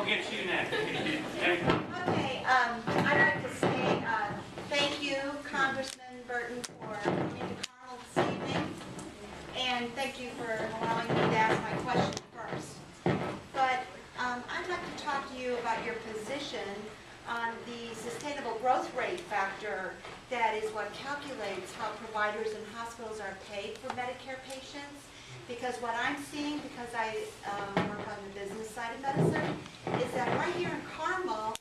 get you next. Okay, I'd like to say thank you, Congressman Burton, for coming to Carmel this evening, and thank you for allowing me to ask my question first. But I'd like to talk to you about your position on the sustainable growth rate factor that is what calculates how providers and hospitals are paid for Medicare patients. Because what I'm seeing, because I work on the business side of medicine, is that right here in Carmel,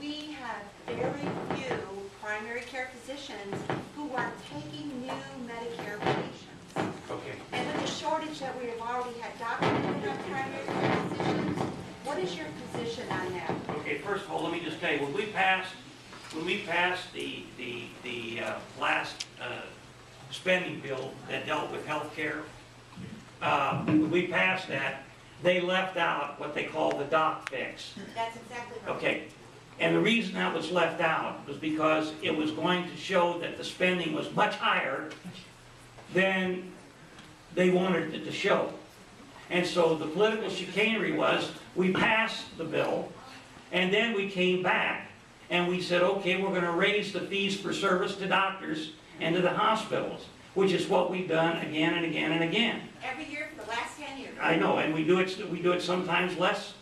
we have very few primary care physicians who are taking new Medicare patients. Okay. And with the shortage that we have already had documented on primary care physicians, what is your position on that? Okay, first of all, let me just tell you, when we passed the last spending bill that dealt with health care, when we passed that, they left out what they call the doc fix. That's exactly right. Okay, and the reason that was left out was because it was going to show that the spending was much higher than they wanted it to show. And so the political chicanery was, we passed the bill, and then we came back, and we said, okay, we're going to raise the fees for service to doctors and to the hospitals, which is what we've done again and again and again. Every year for the last 10 years. I know, and we do it sometimes less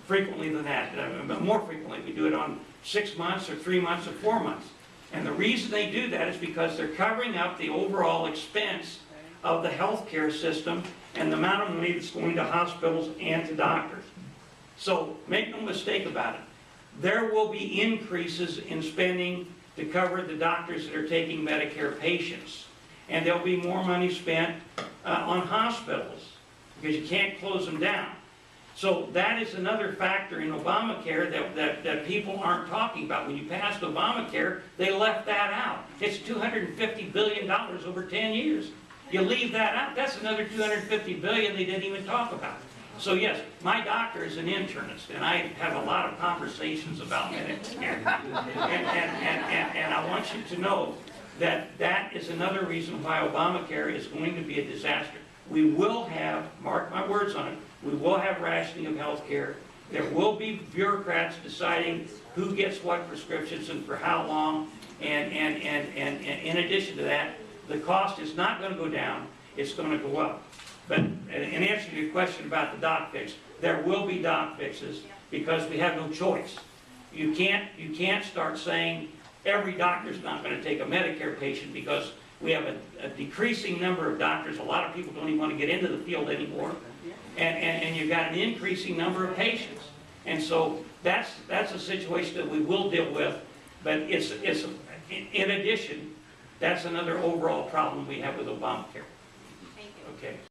frequently than that, but more frequently. We do it on 6 months or 3 months or 4 months. And the reason they do that is because they're covering up the overall expense of the healthcare system and the amount of money that's going to hospitals and to doctors. So make no mistake about it. There will be increases in spending to cover the doctors that are taking Medicare patients. And there'll be more money spent on hospitals because you can't close them down. So that is another factor in Obamacare that people aren't talking about. When you passed Obamacare, they left that out. It's $250 billion over 10 years. You leave that out, that's another $250 billion they didn't even talk about. So yes, my doctor is an internist, and I have a lot of conversations about Medicare. And I want you to know that that is another reason why Obamacare is going to be a disaster. We will have, mark my words on it, we will have rationing of health care. There will be bureaucrats deciding who gets what prescriptions and for how long. And in addition to that, the cost is not going to go down, it's going to go up. But in answer to your question about the doc fix, there will be doc fixes because we have no choice. You can't start saying every doctor's not going to take a Medicare patient because we have a decreasing number of doctors. A lot of people don't even want to get into the field anymore. And you've got an increasing number of patients. And so that's a situation that we will deal with. But it's in addition, that's another overall problem we have with Obamacare. Thank you. Okay.